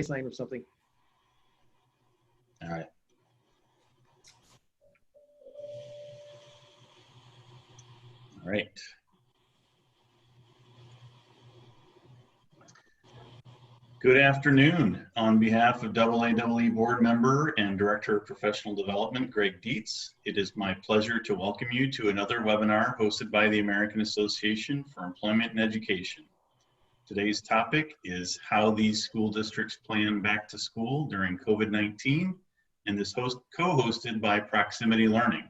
sign or something. All right. All right. Good afternoon. On behalf of AAE Board Member and Director of Professional Development, Greg Dietz, it is my pleasure to welcome you to another webinar hosted by the American Association for Employment and Education. Today's topic is how these school districts plan back to school during COVID-19, and is co-hosted by Proximity Learning.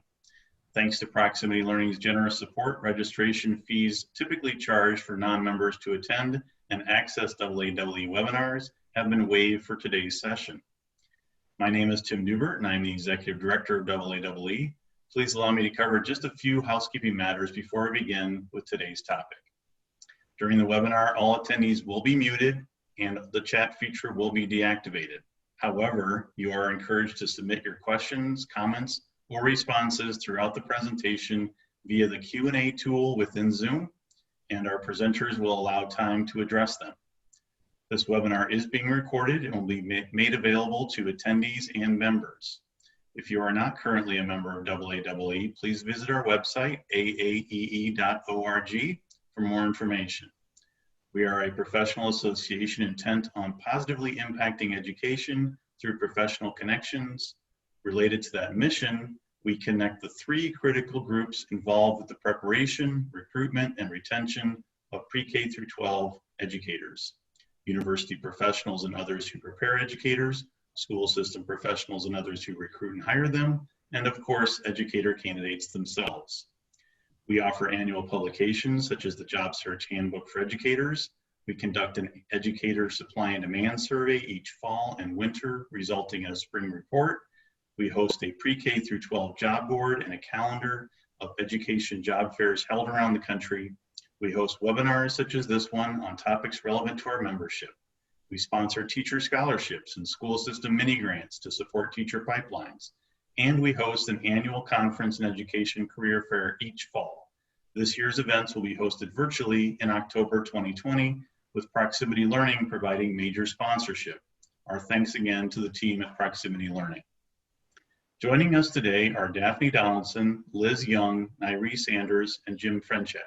Thanks to Proximity Learning's generous support, registration fees typically charged for non-members to attend and access AAE webinars have been waived for today's session. My name is Tim Neubert, and I'm the Executive Director of AAE. Please allow me to cover just a few housekeeping matters before we begin with today's topic. During the webinar, all attendees will be muted and the chat feature will be deactivated. However, you are encouraged to submit your questions, comments, or responses throughout the presentation via the Q&A tool within Zoom, and our presenters will allow time to address them. This webinar is being recorded and will be made available to attendees and members. If you are not currently a member of AAE, please visit our website, aaee.org, for more information. We are a professional association intent on positively impacting education through professional connections. Related to that mission, we connect the three critical groups involved with the preparation, recruitment, and retention of pre-K through 12 educators: university professionals and others who prepare educators, school system professionals and others who recruit and hire them, and of course, educator candidates themselves. We offer annual publications such as the Job Search Handbook for Educators. We conduct an educator supply and demand survey each fall and winter, resulting in a spring report. We host a pre-K through 12 job board and a calendar of education job fairs held around the country. We host webinars such as this one on topics relevant to our membership. We sponsor teacher scholarships and school system mini grants to support teacher pipelines. And we host an annual conference and education career fair each fall. This year's events will be hosted virtually in October 2020, with Proximity Learning providing major sponsorship. Our thanks again to the team at Proximity Learning. Joining us today are Daphne Donaldson, Liz Young, Nyree Sanders, and Jim Frenchak.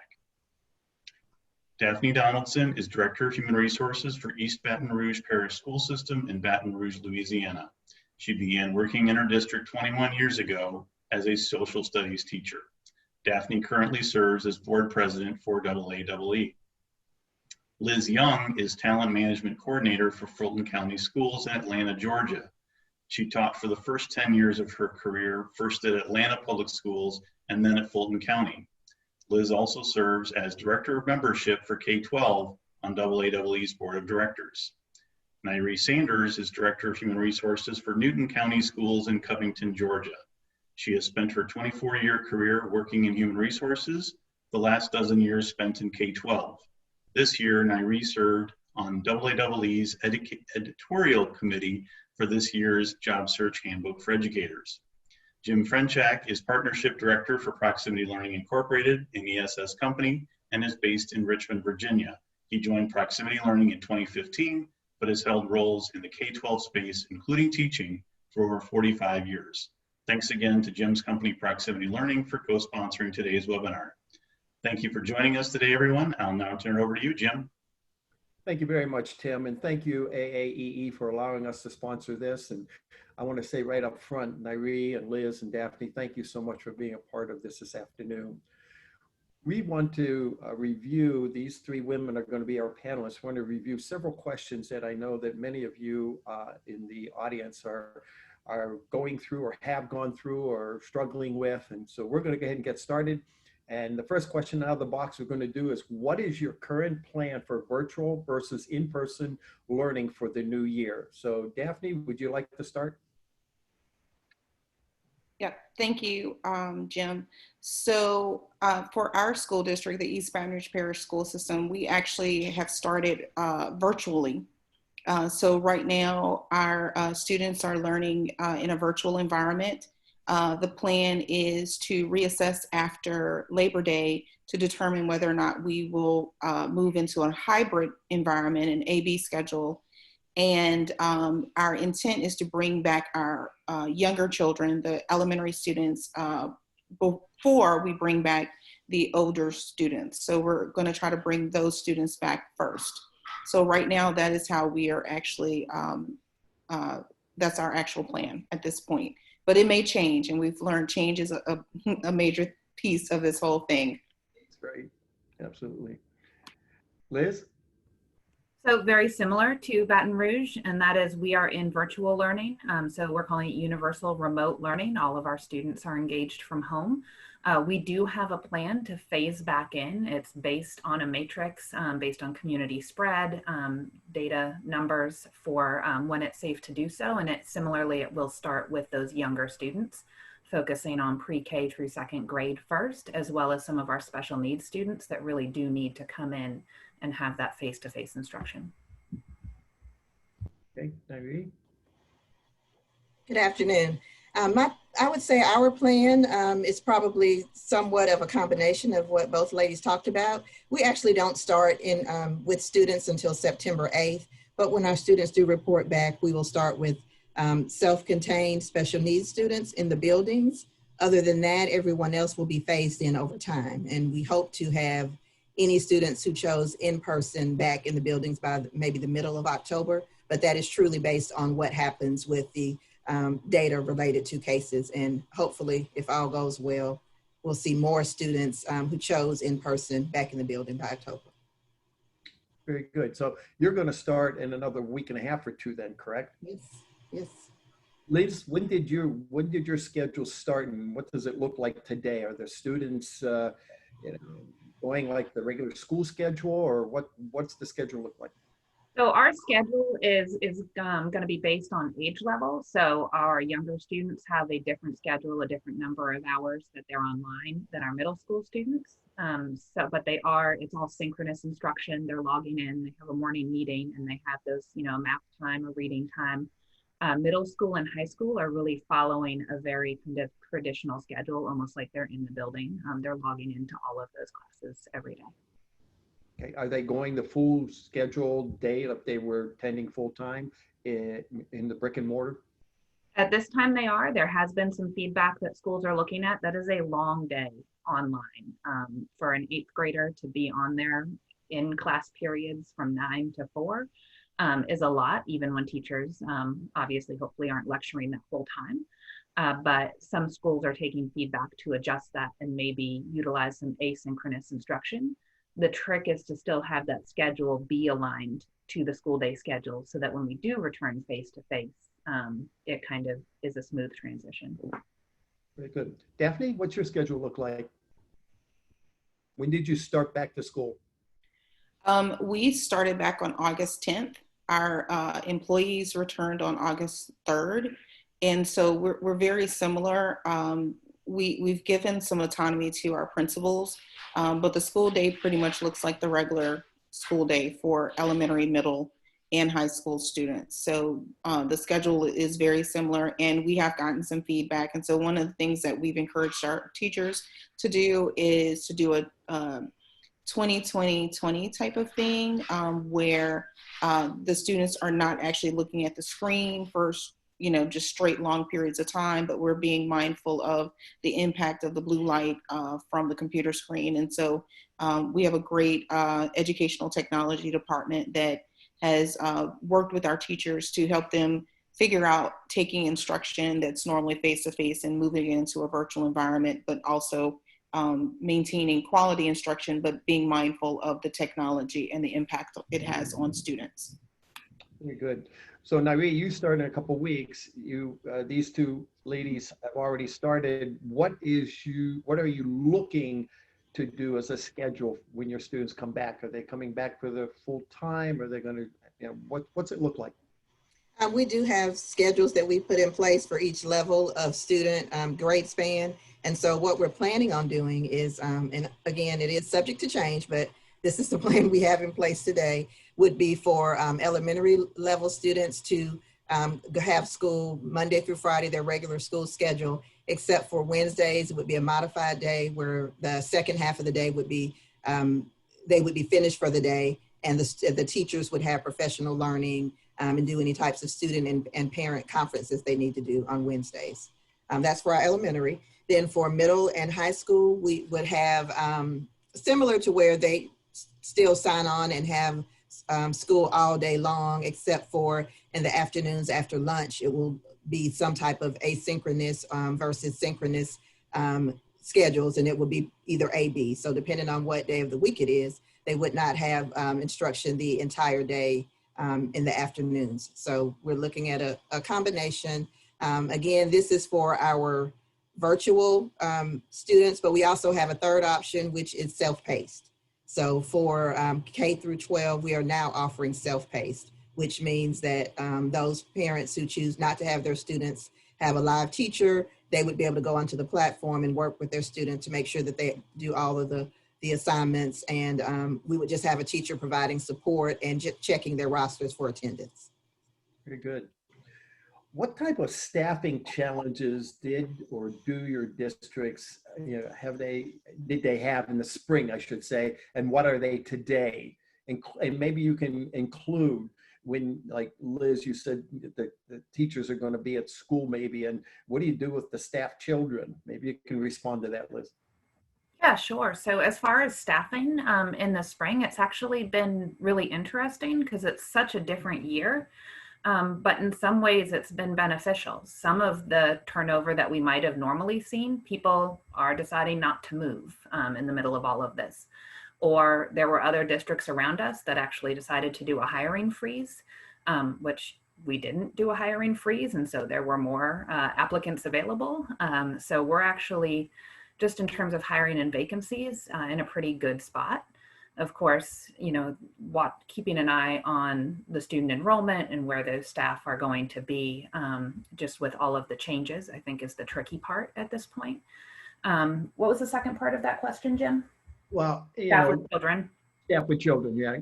Daphne Donaldson is Director of Human Resources for East Baton Rouge Parish School System in Baton Rouge, Louisiana. She began working in her district 21 years ago as a social studies teacher. Daphne currently serves as board president for AAE. Liz Young is talent management coordinator for Fulton County Schools in Atlanta, Georgia. She taught for the first 10 years of her career, first at Atlanta Public Schools and then at Fulton County. Liz also serves as Director of Membership for K-12 on AAE's Board of Directors. Nyree Sanders is Director of Human Resources for Newton County Schools in Covington, Georgia. She has spent her 24-year career working in human resources, the last dozen years spent in K-12. This year, Nyree served on AAE's editorial committee for this year's Job Search Handbook for Educators. Jim Frenchak is Partnership Director for Proximity Learning Incorporated, an ESS company, and is based in Richmond, Virginia. He joined Proximity Learning in 2015, but has held roles in the K-12 space, including teaching, for over 45 years. Thanks again to Jim's company, Proximity Learning, for co-sponsoring today's webinar. Thank you for joining us today, everyone. I'll now turn it over to you, Jim. Thank you very much, Tim, and thank you, AAEE, for allowing us to sponsor this. And I want to say right up front, Nyree and Liz and Daphne, thank you so much for being a part of this afternoon. We want to review, these three women are going to be our panelists. We want to review several questions that I know that many of you in the audience are going through or have gone through or struggling with. And so we're going to go ahead and get started. And the first question out of the box we're going to do is, what is your current plan for virtual versus in-person learning for the new year? So Daphne, would you like to start? Yeah, thank you, Jim. So for our school district, the East Baton Rouge Parish School System, we actually have started virtually. So right now, our students are learning in a virtual environment. The plan is to reassess after Labor Day to determine whether or not we will move into a hybrid environment, an AB schedule. And our intent is to bring back our younger children, the elementary students, before we bring back the older students. So we're going to try to bring those students back first. So right now, that is how we are actually, that's our actual plan at this point. But it may change, and we've learned change is a major piece of this whole thing. That's great. Absolutely. Liz? So very similar to Baton Rouge, and that is we are in virtual learning. So we're calling it universal remote learning. All of our students are engaged from home. We do have a plan to phase back in. It's based on a matrix, based on community spread, data numbers for when it's safe to do so. And similarly, it will start with those younger students, focusing on pre-K through second grade first, as well as some of our special needs students that really do need to come in and have that face-to-face instruction. Okay, Nyree? Good afternoon. I would say our plan is probably somewhat of a combination of what both ladies talked about. We actually don't start with students until September 8th, but when our students do report back, we will start with self-contained special needs students in the buildings. Other than that, everyone else will be phased in over time. And we hope to have any students who chose in person back in the buildings by maybe the middle of October, but that is truly based on what happens with the data related to cases. And hopefully, if all goes well, we'll see more students who chose in person back in the building by October. Very good. So you're going to start in another week and a half or two then, correct? Yes, yes. Liz, when did your schedule start, and what does it look like today? Are the students going like the regular school schedule, or what's the schedule look like? So our schedule is going to be based on age level. So our younger students have a different schedule, a different number of hours that they're online than our middle school students. But it's all synchronous instruction. They're logging in, they have a morning meeting, and they have those, math time or reading time. Middle school and high school are really following a very kind of traditional schedule, almost like they're in the building. They're logging into all of those classes every day. Okay. Are they going the full scheduled day if they were attending full time in the brick and mortar? At this time they are. There has been some feedback that schools are looking at. That is a long day online for an 8th grader to be on there in class periods from 9 to 4. Is a lot, even when teachers obviously hopefully aren't lecturing that full time. But some schools are taking feedback to adjust that and maybe utilize some asynchronous instruction. The trick is to still have that schedule be aligned to the school day schedule so that when we do return face-to-face, it kind of is a smooth transition. Very good. Daphne, what's your schedule look like? When did you start back to school? We started back on August 10th. Our employees returned on August 3rd. And so we're very similar. We've given some autonomy to our principals, but the school day pretty much looks like the regular school day for elementary, middle, and high school students. So the schedule is very similar, and we have gotten some feedback. And so one of the things that we've encouraged our teachers to do is to do a 20-20-20 type of thing, where the students are not actually looking at the screen for just straight long periods of time, but we're being mindful of the impact of the blue light from the computer screen. And so we have a great educational technology department that has worked with our teachers to help them figure out taking instruction that's normally face-to-face and moving it into a virtual environment, but also maintaining quality instruction, but being mindful of the technology and the impact it has on students. Very good. So Nyree, you start in a couple of weeks. These two ladies have already started. What are you looking to do as a schedule when your students come back? Are they coming back for the full time? Are they going to, what's it look like? We do have schedules that we put in place for each level of student grade span. And so what we're planning on doing is, and again, it is subject to change, but this is the plan we have in place today, would be for elementary level students to have school Monday through Friday, their regular school schedule, except for Wednesdays. It would be a modified day where the second half of the day would be, they would be finished for the day, and the teachers would have professional learning and do any types of student and parent conferences they need to do on Wednesdays. That's for our elementary. Then for middle and high school, we would have similar to where they still sign on and have school all day long, except for in the afternoons after lunch, it will be some type of asynchronous versus synchronous schedules, and it will be either A/B. So depending on what day of the week it is, they would not have instruction the entire day in the afternoons. So we're looking at a combination. Again, this is for our virtual students, but we also have a third option, which is self-paced. So for K through 12, we are now offering self-paced, which means that those parents who choose not to have their students have a live teacher, they would be able to go onto the platform and work with their student to make sure that they do all of the assignments, and we would just have a teacher providing support and checking their rosters for attendance. Very good. What type of staffing challenges did or do your districts, did they have in the spring, I should say, and what are they today? And maybe you can include when, like Liz, you said the teachers are going to be at school maybe, and what do you do with the staff children? Maybe you can respond to that, Liz. Yeah, sure. So as far as staffing in the spring, it's actually been really interesting because it's such a different year. But in some ways it's been beneficial. Some of the turnover that we might have normally seen, people are deciding not to move in the middle of all of this. Or there were other districts around us that actually decided to do a hiring freeze, which we didn't do a hiring freeze. And so there were more applicants available. So we're actually, just in terms of hiring and vacancies, in a pretty good spot. Of course, keeping an eye on the student enrollment and where those staff are going to be, just with all of the changes, I think is the tricky part at this point. What was the second part of that question, Jim? Well, Staff with children. Staff with children, yeah.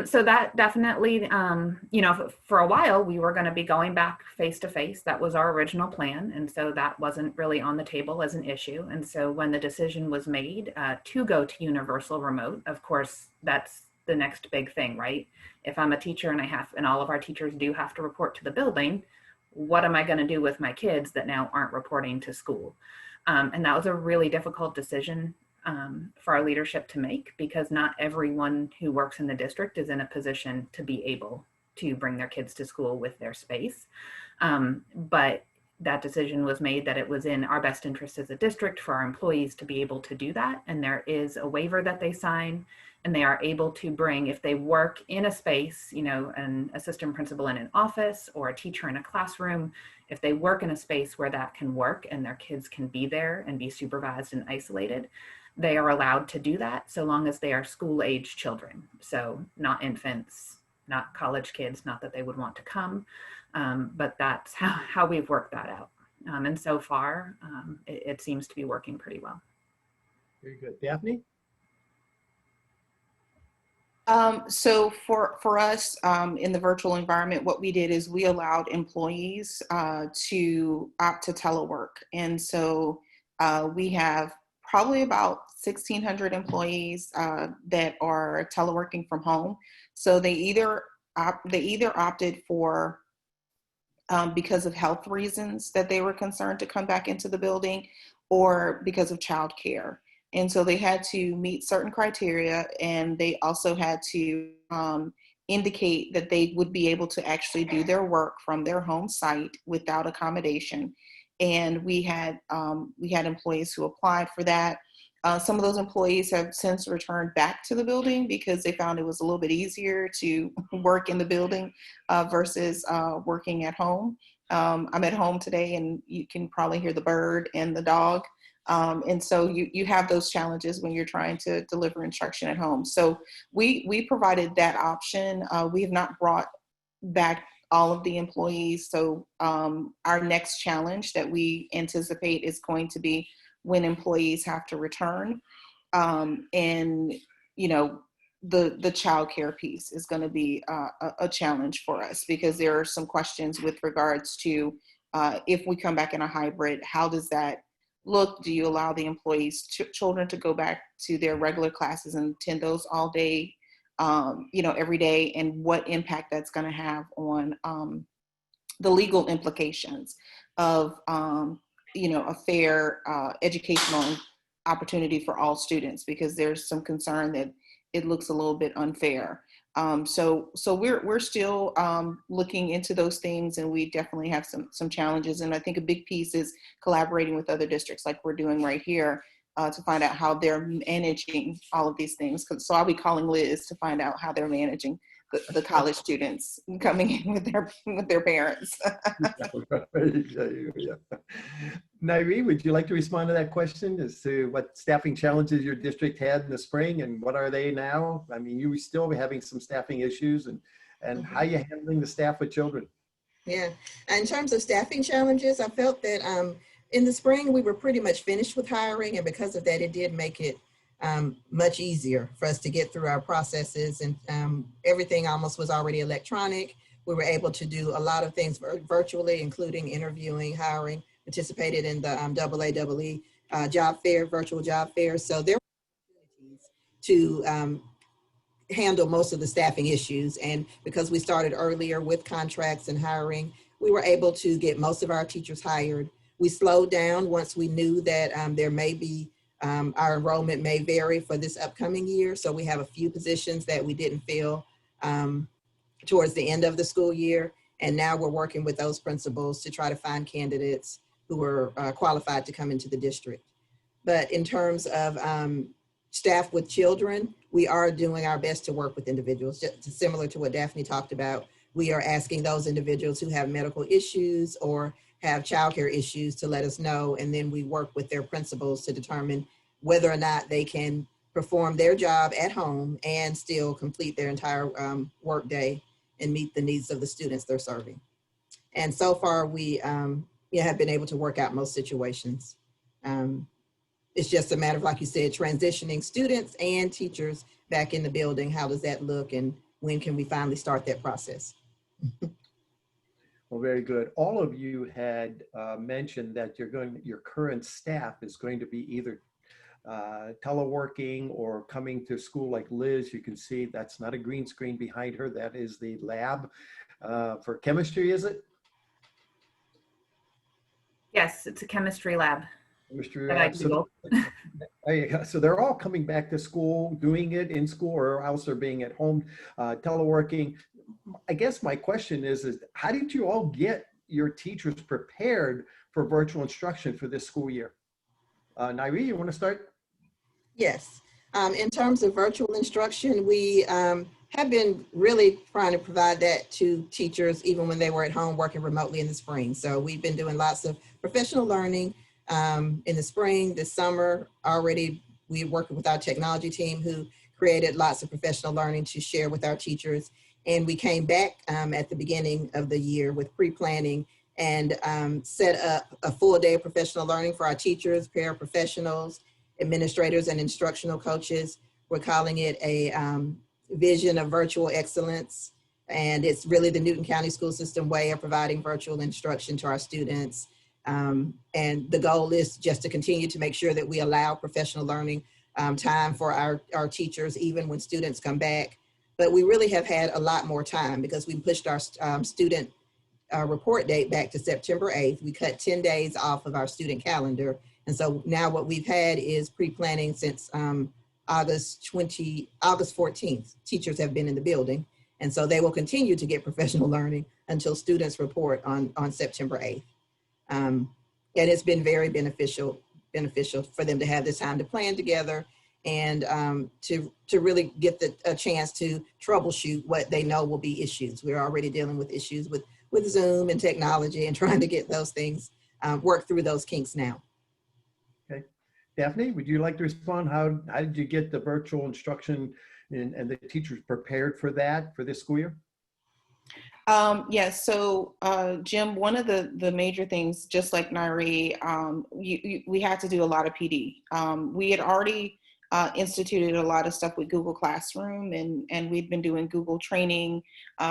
So that definitely, for a while we were going to be going back face to face. That was our original plan. And so that wasn't really on the table as an issue. And so when the decision was made to go to universal remote, of course, that's the next big thing, right? If I'm a teacher and all of our teachers do have to report to the building, what am I going to do with my kids that now aren't reporting to school? And that was a really difficult decision for our leadership to make, because not everyone who works in the district is in a position to be able to bring their kids to school with their space. But that decision was made that it was in our best interest as a district for our employees to be able to do that. And there is a waiver that they sign, and they are able to bring, if they work in a space, an assistant principal in an office or a teacher in a classroom, if they work in a space where that can work and their kids can be there and be supervised and isolated, they are allowed to do that so long as they are school-age children. So not infants, not college kids, not that they would want to come, but that's how we've worked that out. And so far, it seems to be working pretty well. Very good. Daphne? So for us in the virtual environment, what we did is we allowed employees to opt to telework. And so we have probably about 1,600 employees that are teleworking from home. So they either opted for, because of health reasons that they were concerned to come back into the building, or because of childcare. And so they had to meet certain criteria, and they also had to indicate that they would be able to actually do their work from their home site without accommodation. And we had employees who applied for that. Some of those employees have since returned back to the building because they found it was a little bit easier to work in the building versus working at home. I'm at home today, and you can probably hear the bird and the dog. And so you have those challenges when you're trying to deliver instruction at home. So we provided that option. We have not brought back all of the employees. So our next challenge that we anticipate is going to be when employees have to return. And, the childcare piece is going to be a challenge for us, because there are some questions with regards to if we come back in a hybrid, how does that look? Do you allow the employees' children to go back to their regular classes and attend those all day every day, and what impact that's going to have on the legal implications of, a fair educational opportunity for all students, because there's some concern that it looks a little bit unfair. So we're still looking into those things, and we definitely have some challenges. And I think a big piece is collaborating with other districts like we're doing right here to find out how they're managing all of these things. So I'll be calling Liz to find out how they're managing the college students coming in with their parents. Nyree, would you like to respond to that question as to what staffing challenges your district had in the spring and what are they now? I mean, you were still having some staffing issues, and how you handling the staff with children? Yeah, in terms of staffing challenges, I felt that in the spring we were pretty much finished with hiring, and because of that, it did make it much easier for us to get through our processes, and everything almost was already electronic. We were able to do a lot of things virtually, including interviewing, hiring, participated in the AAE job fair, virtual job fair. So there were opportunities to handle most of the staffing issues. And because we started earlier with contracts and hiring, we were able to get most of our teachers hired. We slowed down once we knew that there may be our enrollment may vary for this upcoming year. So we have a few positions that we didn't fill towards the end of the school year. And now we're working with those principals to try to find candidates who are qualified to come into the district. But in terms of staff with children, we are doing our best to work with individuals. Just similar to what Daphne talked about, we are asking those individuals who have medical issues or have childcare issues to let us know, and then we work with their principals to determine whether or not they can perform their job at home and still complete their entire work day and meet the needs of the students they're serving. And so far, we have been able to work out most situations. It's just a matter of, like you said, transitioning students and teachers back in the building. How does that look, and when can we finally start that process? Well, very good. All of you had mentioned that your current staff is going to be either teleworking or coming to school like Liz. You can see that's not a green screen behind her. That is the lab for chemistry, is it? Yes, it's a chemistry lab. Chemistry that I lab. So they're all coming back to school, doing it in school, or else they're being at home teleworking. I guess my question is how did you all get your teachers prepared for virtual instruction for this school year? Nyree, you want to start? Yes. In terms of virtual instruction, we have been really trying to provide that to teachers even when they were at home working remotely in the spring. So we've been doing lots of professional learning in the spring. This summer already, we worked with our technology team who created lots of professional learning to share with our teachers. And we came back at the beginning of the year with pre-planning and set up a full day of professional learning for our teachers, paraprofessionals, administrators, and instructional coaches. We're calling it a vision of virtual excellence. And it's really the Newton County School System way of providing virtual instruction to our students. And the goal is just to continue to make sure that we allow professional learning time for our teachers, even when students come back. But we really have had a lot more time because we pushed our student report date back to September 8th. We cut 10 days off of our student calendar. And so now what we've had is pre-planning since August 14th. Teachers have been in the building. And so they will continue to get professional learning until students report on September 8th. And it's been very beneficial for them to have this time to plan together and to really get a chance to troubleshoot what they know will be issues. We're already dealing with issues with Zoom and technology and trying to get those things, work through those kinks now. Okay. Daphne, would you like to respond? How did you get the virtual instruction and the teachers prepared for that for this school year? Yes, so Jim, one of the major things, just like Nyree, we had to do a lot of PD. We had already instituted a lot of stuff with Google Classroom, and we've been doing Google training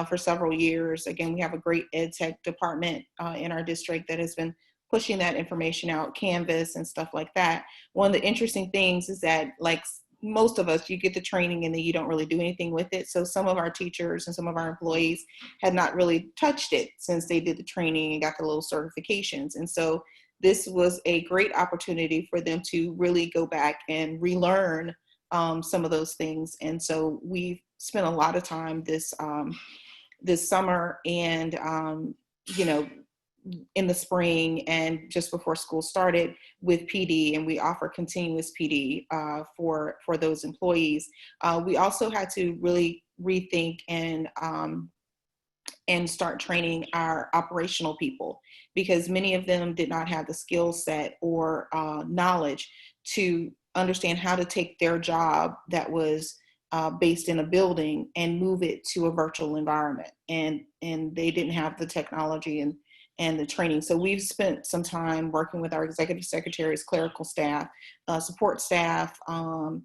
for several years. Again, we have a great ed tech department in our district that has been pushing that information out, Canvas and stuff like that. One of the interesting things is that, like most of us, you get the training and then you don't really do anything with it. So some of our teachers and some of our employees had not really touched it since they did the training and got the little certifications. And so this was a great opportunity for them to really go back and relearn some of those things. And so we spent a lot of time this summer and, in the spring and just before school started with PD, and we offer continuous PD for those employees. We also had to really rethink and start training our operational people, because many of them did not have the skill set or knowledge to understand how to take their job that was based in a building and move it to a virtual environment. And they didn't have the technology and the training. So we've spent some time working with our executive secretaries, clerical staff, support staff, all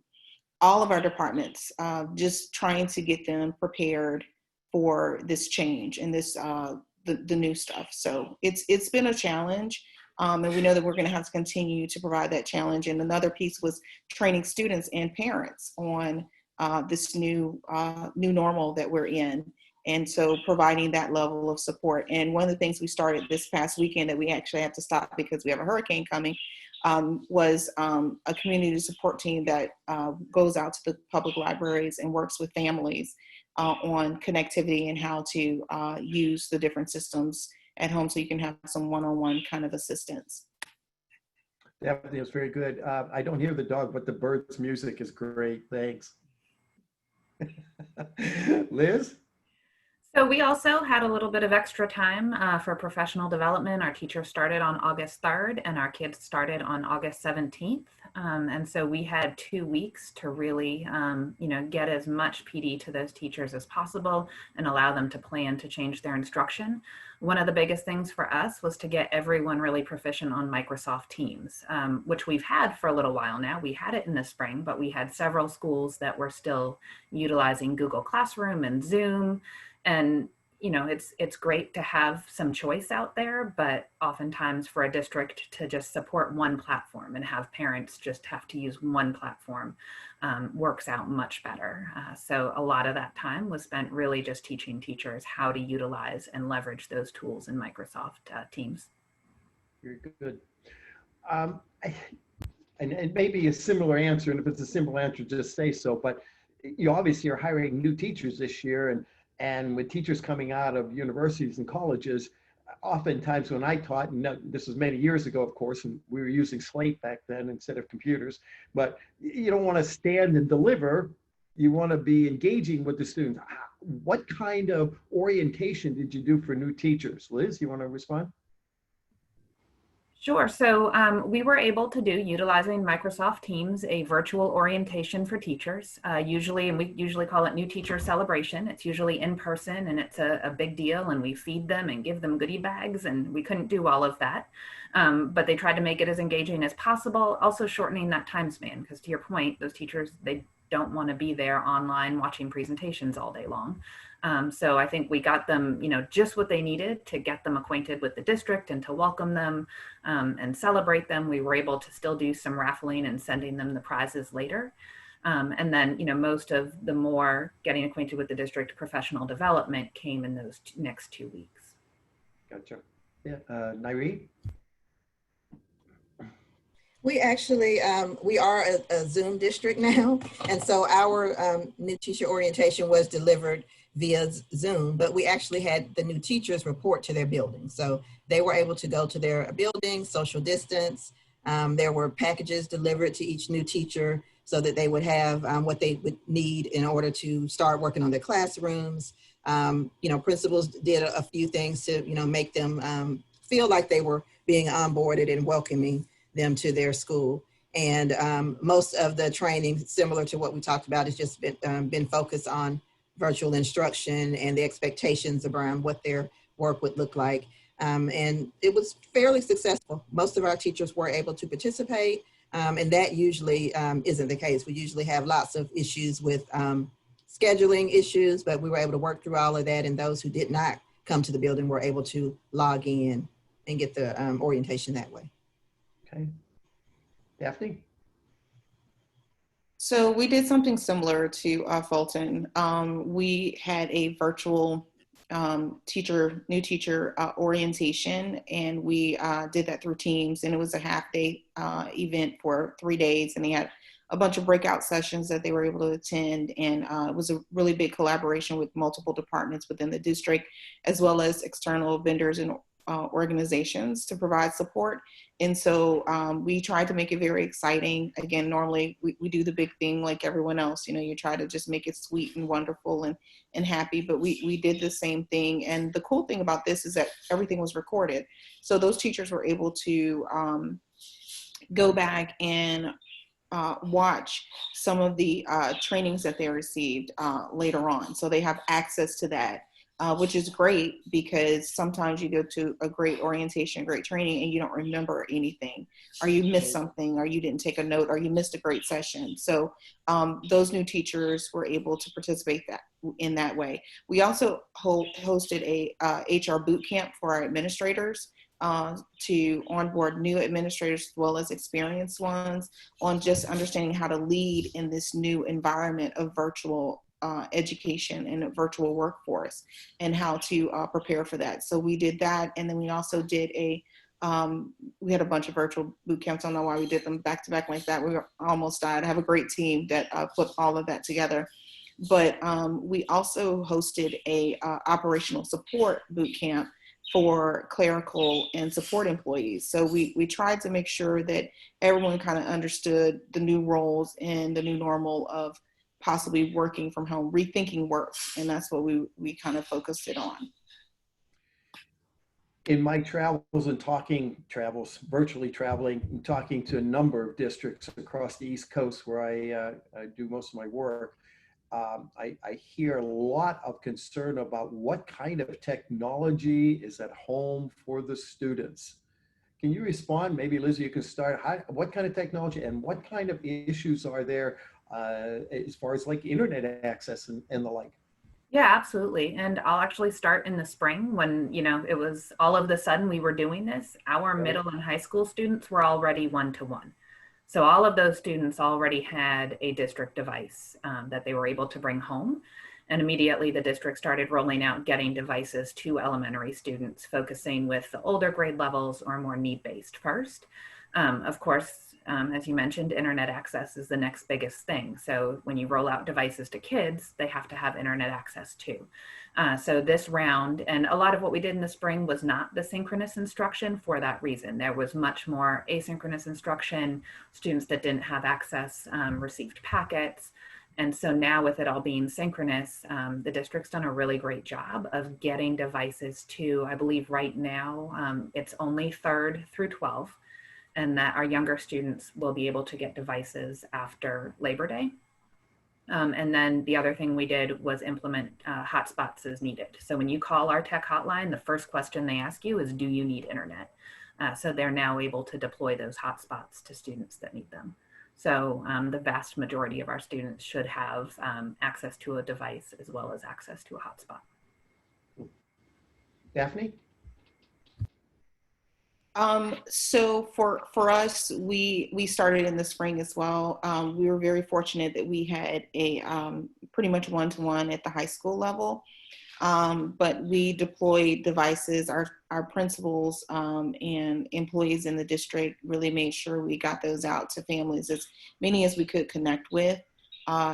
of our departments, just trying to get them prepared for this change and this the new stuff. So it's been a challenge, and we know that we're going to have to continue to provide that challenge. And another piece was training students and parents on this new normal that we're in. And so providing that level of support. And one of the things we started this past weekend that we actually have to stop because we have a hurricane coming was a community support team that goes out to the public libraries and works with families on connectivity and how to use the different systems at home so you can have some one-on-one kind of assistance. Definitely, it's very good. I don't hear the dog, but the bird's music is great. Thanks. Liz? So we also had a little bit of extra time for professional development. Our teachers started on August 3rd and our kids started on August 17th. And so we had 2 weeks to really, get as much PD to those teachers as possible and allow them to plan to change their instruction. One of the biggest things for us was to get everyone really proficient on Microsoft Teams, which we've had for a little while now. We had it in the spring, but we had several schools that were still utilizing Google Classroom and Zoom. And, it's great to have some choice out there, but oftentimes for a district to just support one platform and have parents just have to use one platform works out much better. So a lot of that time was spent really just teaching teachers how to utilize and leverage those tools in Microsoft Teams. Very good. And it may be a similar answer, and if it's a simple answer, just say so, but you obviously are hiring new teachers this year, and with teachers coming out of universities and colleges, oftentimes when I taught, and this was many years ago, of course, and we were using Slate back then instead of computers, but you don't want to stand and deliver. You want to be engaging with the students. What kind of orientation did you do for new teachers? Liz, you want to respond? Sure. So we were able to do, utilizing Microsoft Teams, a virtual orientation for teachers. And we usually call it New Teacher Celebration. It's usually in person and it's a big deal, and we feed them and give them goodie bags, and we couldn't do all of that. But they tried to make it as engaging as possible, also shortening that time span, because to your point, those teachers, they don't want to be there online watching presentations all day long. So I think we got them, just what they needed to get them acquainted with the district and to welcome them and celebrate them. We were able to still do some raffling and sending them the prizes later. And then, most of the more getting acquainted with the district professional development came in those next 2 weeks. Gotcha. Yeah, Nyree? We actually, we are a Zoom district now. And so our new teacher orientation was delivered via Zoom, but we actually had the new teachers report to their building. So they were able to go to their building, social distance. There were packages delivered to each new teacher so that they would have what they would need in order to start working on their classrooms. Principals did a few things to, make them feel like they were being onboarded and welcoming them to their school. And most of the training, similar to what we talked about, has just been focused on virtual instruction and the expectations around what their work would look like. And it was fairly successful. Most of our teachers were able to participate, and that usually isn't the case. We usually have lots of issues with scheduling issues, but we were able to work through all of that, and those who did not come to the building were able to log in and get the orientation that way. Okay. Daphne? So we did something similar to Fulton. We had a virtual new teacher orientation, and we did that through Teams, and it was a half-day event for 3 days, and they had a bunch of breakout sessions that they were able to attend, and it was a really big collaboration with multiple departments within the district, as well as external vendors and organizations to provide support. And so we tried to make it very exciting. Again, normally we do the big thing like everyone else, you know, you try to just make it sweet and wonderful and happy, but we did the same thing. And the cool thing about this is that everything was recorded. So those teachers were able to go back and watch some of the trainings that they received later on. So they have access to that. Which is great, because sometimes you go to a great orientation, great training, and you don't remember anything, or you missed something, or you didn't take a note, or you missed a great session. So those new teachers were able to participate in that way. We also hosted a HR boot camp for our administrators to onboard new administrators as well as experienced ones on just understanding how to lead in this new environment of virtual education and a virtual workforce, and how to prepare for that. So we did that, and then we also did we had a bunch of virtual boot camps. I don't know why we did them back to back like that. We almost died. I have a great team that put all of that together. But we also hosted a operational support boot camp for clerical and support employees. So we tried to make sure that everyone kind of understood the new roles and the new normal of possibly working from home, rethinking work. And that's what we kind of focused it on. In my travels and virtually traveling, and talking to a number of districts across the East Coast where I do most of my work, I hear a lot of concern about what kind of technology is at home for the students. Can you respond? Maybe Liz, you can start. What kind of technology and what kind of issues are there as far as like internet access and the like? Yeah, absolutely. And I'll actually start in the spring when, you know, it was all of the sudden we were doing this. Our middle and high school students were already one-to-one. So all of those students already had a district device that they were able to bring home. And immediately the district started rolling out getting devices to elementary students, focusing with the older grade levels or more need-based first. Of course, as you mentioned, internet access is the next biggest thing. So when you roll out devices to kids, they have to have internet access too. So this round, and a lot of what we did in the spring was not the synchronous instruction for that reason. There was much more asynchronous instruction. Students that didn't have access received packets. And so now with it all being synchronous, the district's done a really great job of getting devices to, I believe right now, it's only 3rd through 12th. And that our younger students will be able to get devices after Labor Day. And then the other thing we did was implement hotspots as needed. So when you call our tech hotline, the first question they ask you is, do you need internet? So they're now able to deploy those hotspots to students that need them. So the vast majority of our students should have access to a device as well as access to a hotspot. Daphne? So for us, we started in the spring as well. We were very fortunate that we had a pretty much one-to-one at the high school level. But we deployed devices, our principals and employees in the district really made sure we got those out to families, as many as we could connect with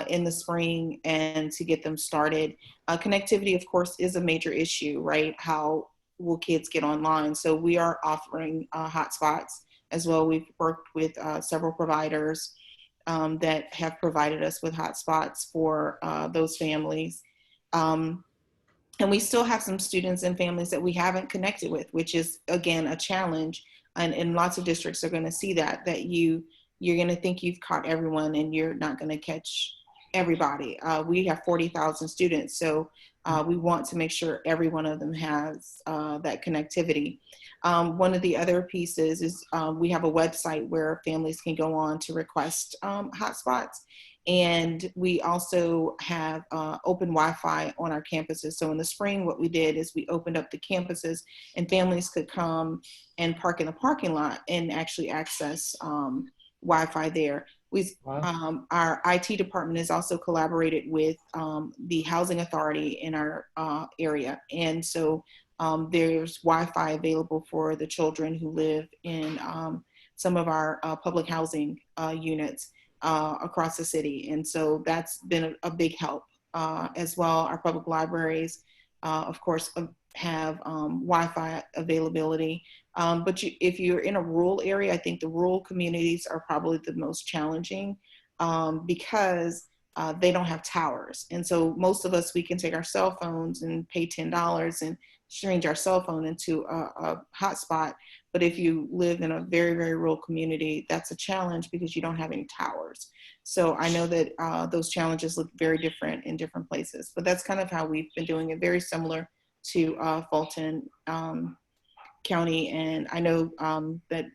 in the spring and to get them started. Connectivity, of course, is a major issue, right? How will kids get online? So we are offering hotspots as well. We've worked with several providers that have provided us with hotspots for those families. And we still have some students and families that we haven't connected with, which is, again, a challenge. And lots of districts are going to see that you're going to think you've caught everyone and you're not going to catch everybody. We have 40,000 students, so we want to make sure every one of them has that connectivity. One of the other pieces is we have a website where families can go on to request hotspots. And we also have open Wi-Fi on our campuses. So in the spring, what we did is we opened up the campuses and families could come and park in the parking lot and actually access Wi-Fi there. Wow. Our IT department has also collaborated with the housing authority in our area. And so there's Wi-Fi available for the children who live in some of our public housing units across the city. And so that's been a big help as well. Our public libraries, of course, have Wi-Fi availability. But if you're in a rural area, I think the rural communities are probably the most challenging because they don't have towers. And so most of us, we can take our cell phones and pay $10 and change our cell phone into a hotspot. But if you live in a very, very rural community, that's a challenge because you don't have any towers. So I know that those challenges look very different in different places, but that's kind of how we've been doing it, very similar to Fulton County. And I know that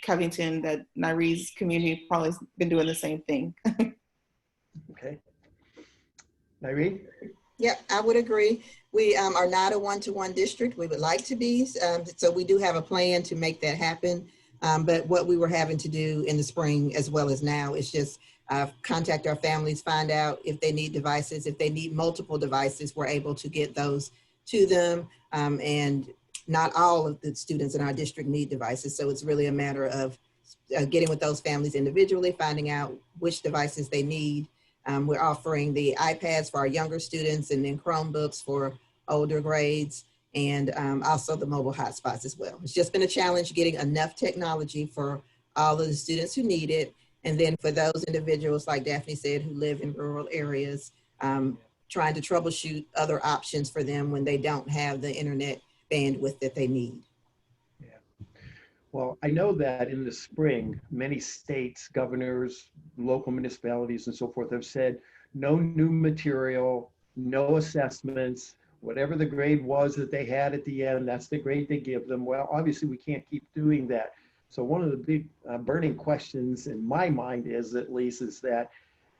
Covington, that Nyree's community probably has been doing the same thing. Okay. Nyree? Yeah, I would agree. We are not a one-to-one district. We would like to be. So we do have a plan to make that happen. But what we were having to do in the spring as well as now is just contact our families, find out if they need devices. If they need multiple devices, we're able to get those to them. And not all of the students in our district need devices. So it's really a matter of getting with those families individually, finding out which devices they need. We're offering the iPads for our younger students and then Chromebooks for older grades, and also the mobile hotspots as well. It's just been a challenge getting enough technology for all of the students who need it. And then for those individuals, like Daphne said, who live in rural areas, trying to troubleshoot other options for them when they don't have the internet bandwidth that they need. Well, I know that in the spring, many states, governors, local municipalities, and so forth have said no new material, no assessments, whatever the grade was that they had at the end, that's the grade they give them. Well, obviously, we can't keep doing that. So one of the big burning questions in my mind is, at least, is that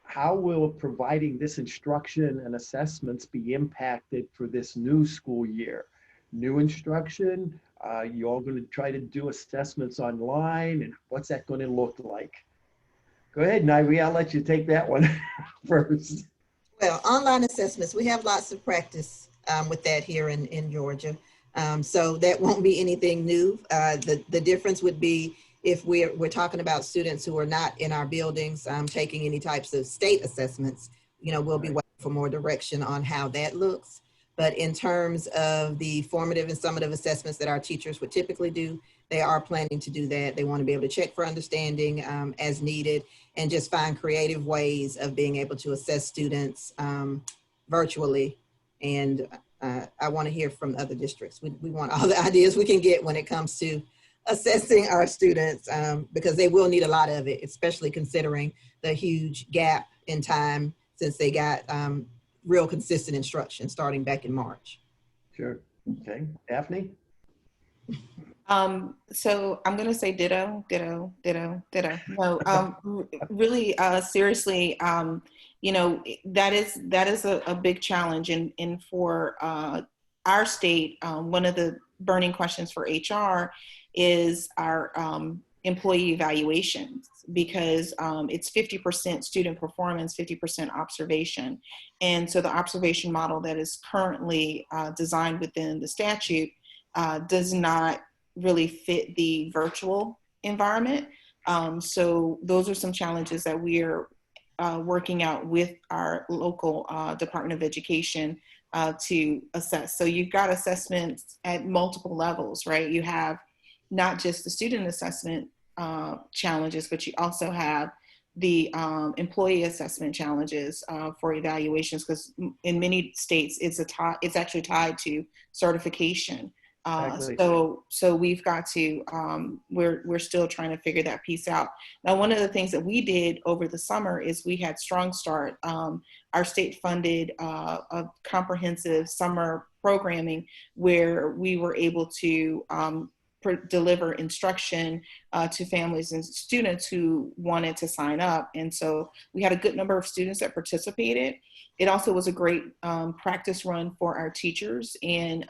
how will providing this instruction and assessments be impacted for this new school year? New instruction, you all going to try to do assessments online, and what's that going to look like? Go ahead, Nyree, I'll let you take that one first. Well, online assessments, we have lots of practice with that here in Georgia. So that won't be anything new. The difference would be if we're talking about students who are not in our buildings taking any types of state assessments, we'll be waiting for more direction on how that looks. But in terms of the formative and summative assessments that our teachers would typically do, they are planning to do that. They want to be able to check for understanding as needed and just find creative ways of being able to assess students virtually. And I want to hear from other districts. We want all the ideas we can get when it comes to assessing our students because they will need a lot of it, especially considering the huge gap in time since they got real consistent instruction starting back in March. Sure. Okay. Daphne? So I'm going to say ditto. No, really, seriously, that is a big challenge. And for our state, one of the burning questions for HR is our employee evaluations, because it's 50% student performance, 50% observation. And so the observation model that is currently designed within the statute does not really fit the virtual environment. So those are some challenges that we are working out with our local Department of Education to assess. So you've got assessments at multiple levels, right? You have not just the student assessment challenges, but you also have the employee assessment challenges for evaluations, because in many states it's actually tied to certification. Exactly. So we've got to we're still trying to figure that piece out. Now, one of the things that we did over the summer is we had Strong Start. Our state funded a comprehensive summer programming where we were able to deliver instruction to families and students who wanted to sign up. And so we had a good number of students that participated. It also was a great practice run for our teachers and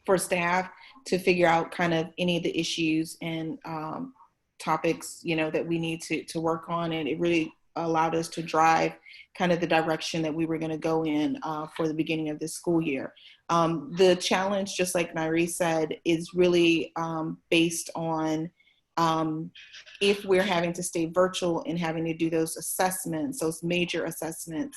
for staff to figure out kind of any of the issues and topics, that we need to work on. And it really allowed us to drive kind of the direction that we were going to go in for the beginning of this school year. The challenge, just like Nyree said, is really based on if we're having to stay virtual and having to do those assessments, those major assessments,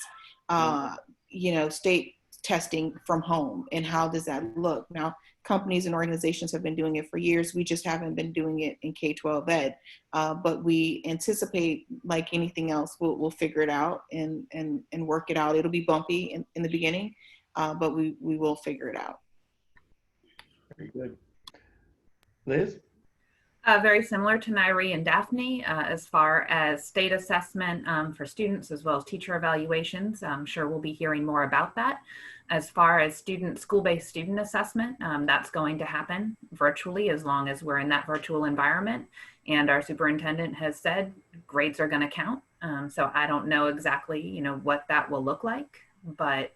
state testing from home, and how does that look? Now, companies and organizations have been doing it for years. We just haven't been doing it in K-12 ed, but we anticipate, like anything else, we'll figure it out and work it out. It'll be bumpy in the beginning, but we will figure it out. Very good. Liz? Very similar to Nyree and Daphne, as far as state assessment for students as well as teacher evaluations. I'm sure we'll be hearing more about that. As far as school-based student assessment, that's going to happen virtually as long as we're in that virtual environment. And our superintendent has said grades are going to count. So I don't know exactly, what that will look like, but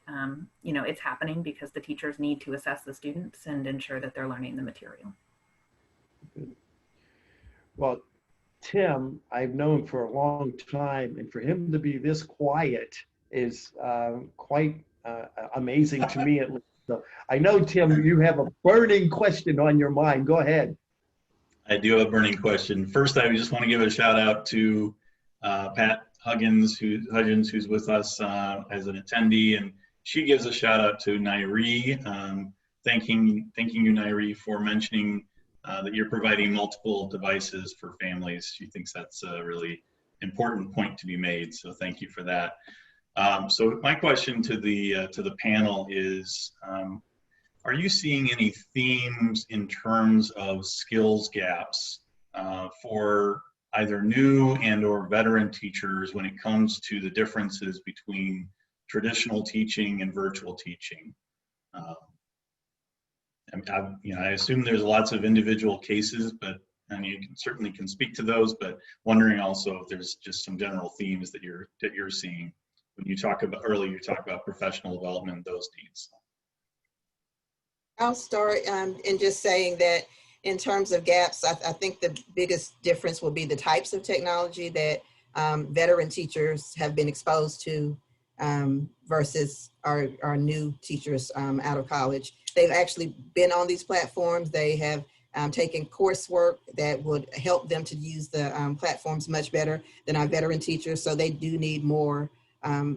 it's happening because the teachers need to assess the students and ensure that they're learning the material. Good. Well, Tim, I've known for a long time, and for him to be this quiet is quite amazing to me, at least. So I know, Tim, you have a burning question on your mind. Go ahead. I do have a burning question. First, I just want to give a shout out to Pat Huggins, who's with us as an attendee, and she gives a shout out to Nyree, thanking you, Nyree, for mentioning that you're providing multiple devices for families. She thinks that's a really important point to be made, so thank you for that. So my question to the panel is, are you seeing any themes in terms of skills gaps for either new and or veteran teachers when it comes to the differences between traditional teaching and virtual teaching? I assume there's lots of individual cases, but you certainly can speak to those, but wondering also if there's just some general themes that you're seeing when you talk about earlier, you talk about professional development, those needs. I'll start in just saying that in terms of gaps, I think the biggest difference will be the types of technology that veteran teachers have been exposed to versus our new teachers out of college. They've actually been on these platforms. They have taken coursework that would help them to use the platforms much better than our veteran teachers. So they do need more.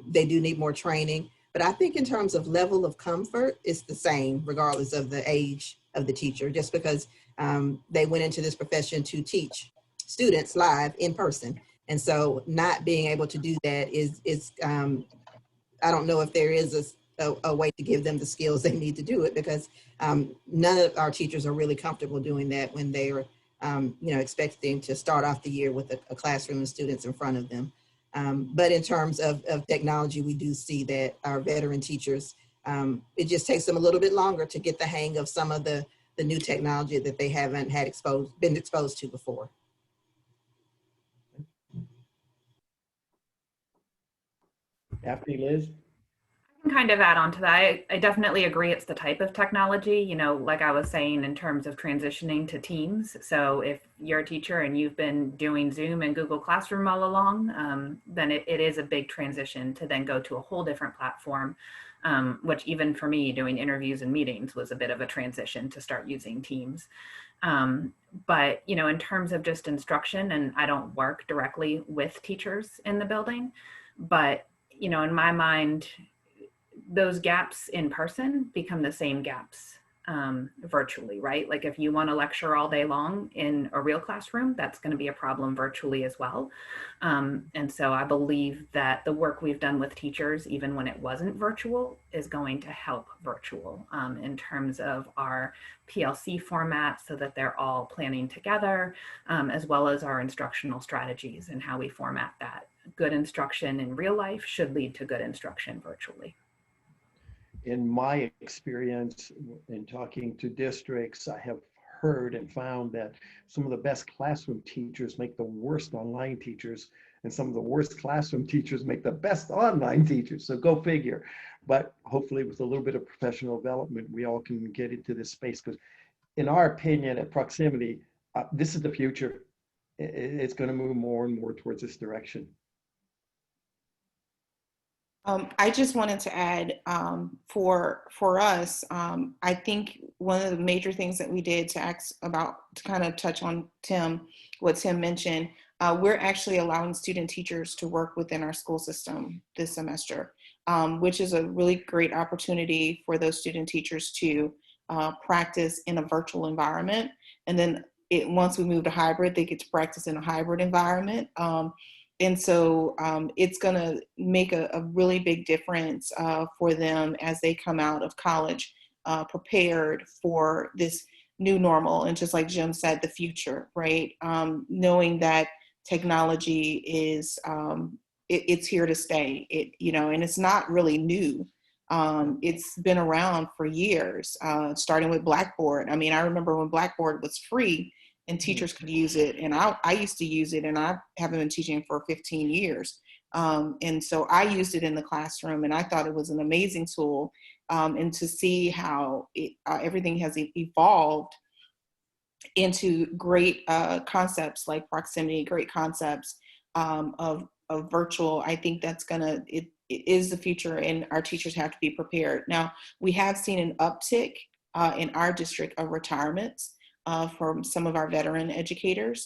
They do need more training. But I think in terms of level of comfort, it's the same regardless of the age of the teacher, just because they went into this profession to teach students live in person. And so not being able to do that is I don't know if there is a way to give them the skills they need to do it, because none of our teachers are really comfortable doing that when they are expecting to start off the year with a classroom of students in front of them. But in terms of technology, we do see that our veteran teachers, it just takes them a little bit longer to get the hang of some of the new technology that they haven't been exposed to before. Daphne, Liz? I can kind of add on to that. I definitely agree it's the type of technology, like I was saying, in terms of transitioning to Teams. So if you're a teacher and you've been doing Zoom and Google Classroom all along, then it is a big transition to then go to a whole different platform, which even for me doing interviews and meetings was a bit of a transition to start using Teams. But, in terms of just instruction, and I don't work directly with teachers in the building, but, in my mind, those gaps in person become the same gaps virtually, right? Like if you want to lecture all day long in a real classroom, that's going to be a problem virtually as well. And so I believe that the work we've done with teachers, even when it wasn't virtual, is going to help virtual in terms of our PLC format so that they're all planning together, as well as our instructional strategies and how we format that. Good instruction in real life should lead to good instruction virtually. In my experience in talking to districts, I have heard and found that some of the best classroom teachers make the worst online teachers, and some of the worst classroom teachers make the best online teachers. So go figure. But hopefully with a little bit of professional development, we all can get into this space, because in our opinion at Proximity, this is the future. it's going to move more and more towards this direction. I just wanted to add, for us, I think one of the major things that we did to kind of touch on what Tim mentioned, we're actually allowing student teachers to work within our school system this semester, which is a really great opportunity for those student teachers to practice in a virtual environment. And then once we move to hybrid, they get to practice in a hybrid environment. And so it's going to make a really big difference for them as they come out of college, prepared for this new normal. And just like Jim said, the future, right? Knowing that technology is, it's here to stay, and it's not really new. It's been around for years, starting with Blackboard. I mean, I remember when Blackboard was free, and teachers could use it. And I used to use it, and I haven't been teaching for 15 years. And so I used it in the classroom, and I thought it was an amazing tool. And to see how everything has evolved into great concepts like proximity, great concepts of virtual, I think that's it is the future, and our teachers have to be prepared. Now, we have seen an uptick in our district of retirements from some of our veteran educators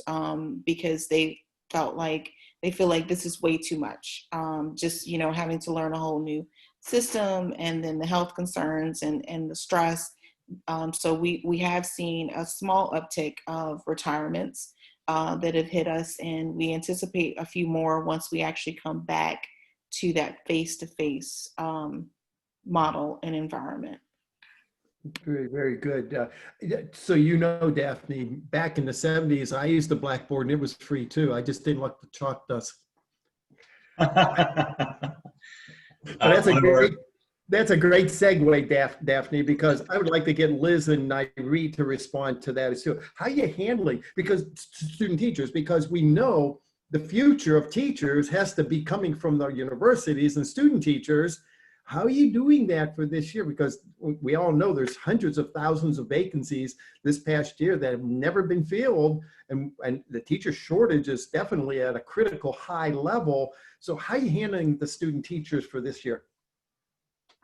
because they feel like this is way too much. Just, having to learn a whole new system, and then the health concerns and the stress. So we have seen a small uptick of retirements that have hit us, and we anticipate a few more once we actually come back to that face-to-face model and environment. Very, very good. So, Daphne, back in the 70s, I used the Blackboard, and it was free too. I just didn't like the chalk dust. But that's a great segue, Daphne, because I would like to get Liz and Nyree to respond to that as well. How are you handling, because student teachers, because we know the future of teachers has to be coming from the universities and student teachers. How are you doing that for this year? Because we all know there's hundreds of thousands of vacancies this past year that have never been filled, and the teacher shortage is definitely at a critical high level. So how are you handling the student teachers for this year?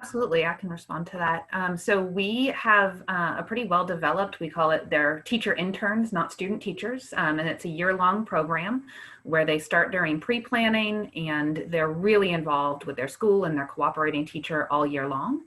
Absolutely, I can respond to that. So we have a pretty well-developed, we call it their teacher interns, not student teachers, and it's a year-long program where they start during pre-planning, and they're really involved with their school and their cooperating teacher all year long.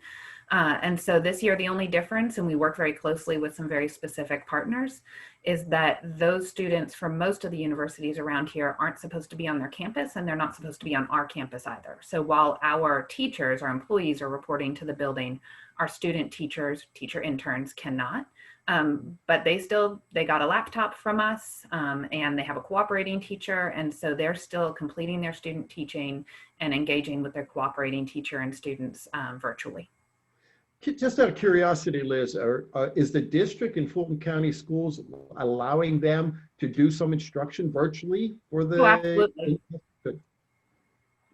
And so this year, the only difference, and we work very closely with some very specific partners, is that those students from most of the universities around here aren't supposed to be on their campus, and they're not supposed to be on our campus either. So while our teachers, our employees are reporting to the building, our student teachers, teacher interns cannot. But they got a laptop from us, and they have a cooperating teacher. And so they're still completing their student teaching and engaging with their cooperating teacher and students virtually. Just out of curiosity, Liz, is the district in Fulton County Schools allowing them to do some instruction virtually for the? Oh, absolutely. Good.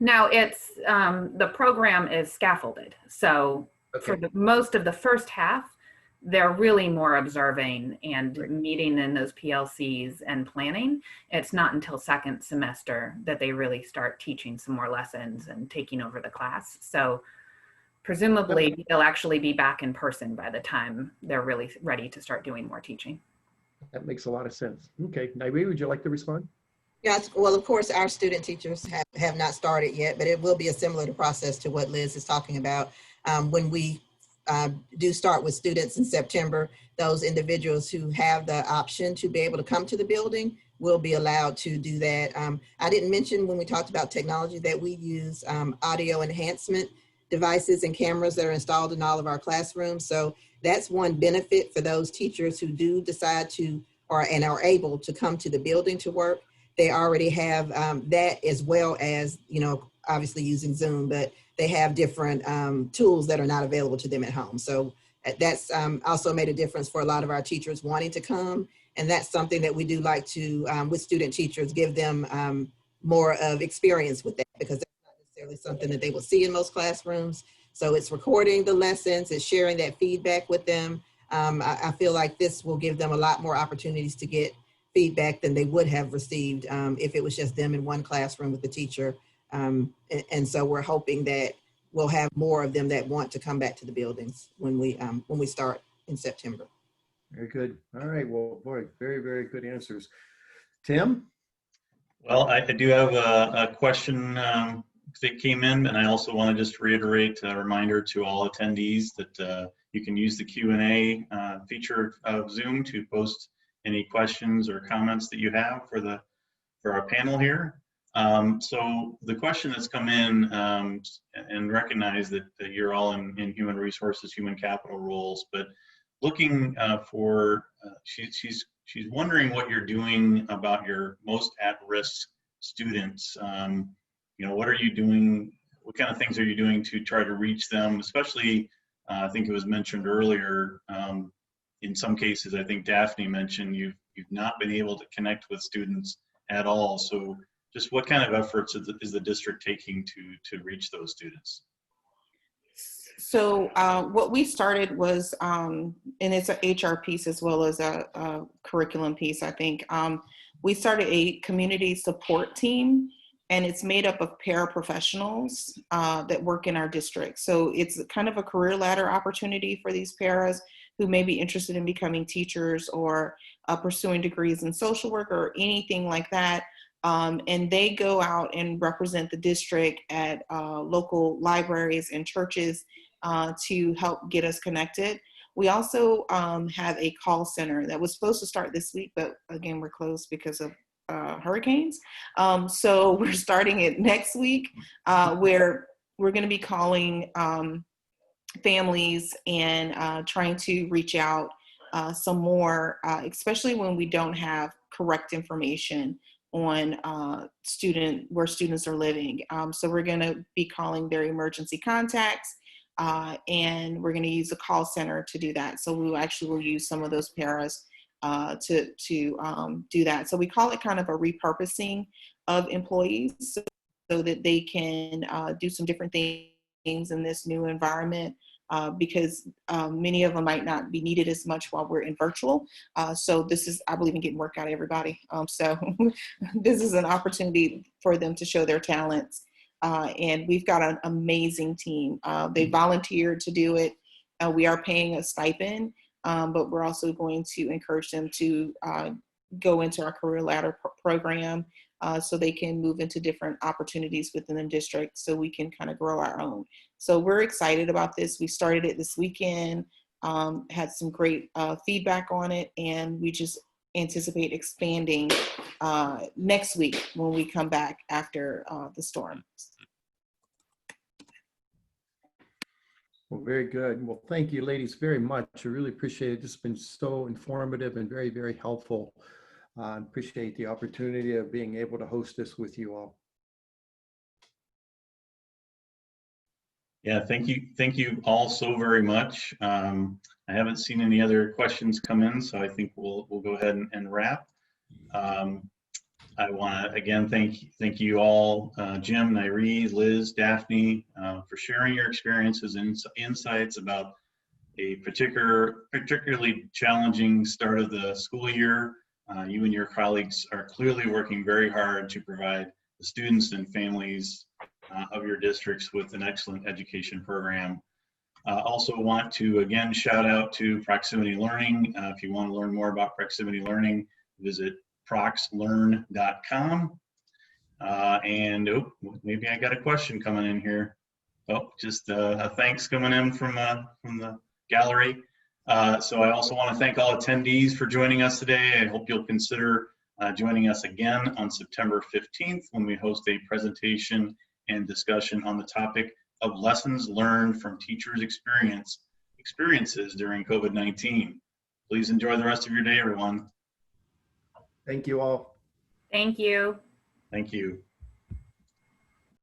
Now it's the program is scaffolded, so okay. For most of the first half, they're really more observing and meeting in those PLCs and planning. It's not until second semester that they really start teaching some more lessons and taking over the class. So presumably they'll actually be back in person by the time they're really ready to start doing more teaching. That makes a lot of sense. Okay, Nyree, would you like to respond? Yes, well, of course, our student teachers have not started yet, but it will be a similar process to what Liz is talking about. When we do start with students in September, those individuals who have the option to be able to come to the building will be allowed to do that. I didn't mention when we talked about technology that we use audio enhancement devices and cameras that are installed in all of our classrooms. So that's one benefit for those teachers who do decide to and are able to come to the building to work. They already have that, as well as, obviously using Zoom, but they have different tools that are not available to them at home. So that's also made a difference for a lot of our teachers wanting to come. And that's something that we do like to, with student teachers, give them more of experience with that, because that's not necessarily something that they will see in most classrooms. So it's recording the lessons, it's sharing that feedback with them. I feel like this will give them a lot more opportunities to get feedback than they would have received if it was just them in one classroom with the teacher. And so we're hoping that we'll have more of them that want to come back to the buildings when we start in September. Very good. All right. Well, boy, very, very good answers. Tim? Well, I do have a question that came in, and I also want to just reiterate a reminder to all attendees that you can use the Q&A feature of Zoom to post any questions or comments that you have for our panel here. So the question that's come in, and recognize that you're all in human resources, human capital roles, but looking for, she's wondering what you're doing about your most at-risk students. You know, what are you doing? What kind of things are you doing to try to reach them? Especially, I think it was mentioned earlier, in some cases, I think Daphne mentioned you've not been able to connect with students at all. So just what kind of efforts is the district taking to reach those students? So what we started was, and it's an HR piece as well as a curriculum piece, I think. We started a community support team, and it's made up of paraprofessionals that work in our district. So it's kind of a career ladder opportunity for these paras who may be interested in becoming teachers or pursuing degrees in social work or anything like that. And they go out and represent the district at local libraries and churches to help get us connected. We also have a call center that was supposed to start this week, but again, we're closed because of hurricanes. So we're starting it next week, where we're going to be calling families and trying to reach out some more, especially when we don't have correct information on where students are living. So we're going to be calling their emergency contacts, and we're going to use a call center to do that. So we will use some of those paras to do that. So we call it kind of a repurposing of employees so that they can do some different things in this new environment. Because many of them might not be needed as much while we're in virtual. So this is, I believe in getting work out of everybody. So this is an opportunity for them to show their talents. And we've got an amazing team. They volunteered to do it. We are paying a stipend, but we're also going to encourage them to go into our career ladder program so they can move into different opportunities within the district so we can kind of grow our own. So we're excited about this. We started it this weekend, had some great feedback on it, and we just anticipate expanding next week when we come back after the storm. Well, very good. Well, thank you, ladies, very much. I really appreciate it. It's been so informative and very, very helpful. I appreciate the opportunity of being able to host this with you all. Yeah, thank you all so very much. I haven't seen any other questions come in, so I think we'll go ahead and wrap. I want to again thank you all, Jim, Nyree, Liz, Daphne, for sharing your experiences and insights about a particularly challenging start of the school year. You and your colleagues are clearly working very hard to provide the students and families of your districts with an excellent education program. Also want to again shout out to Proximity Learning. If you want to learn more about Proximity Learning, visit proxlearn.com. And oh, maybe I got a question coming in here. Oh, just a thanks coming in from the gallery. So I also want to thank all attendees for joining us today. I hope you'll consider joining us again on September 15th when we host a presentation and discussion on the topic of lessons learned from teachers' experiences during COVID-19. Please enjoy the rest of your day, everyone. Thank you all. Thank you. Thank you.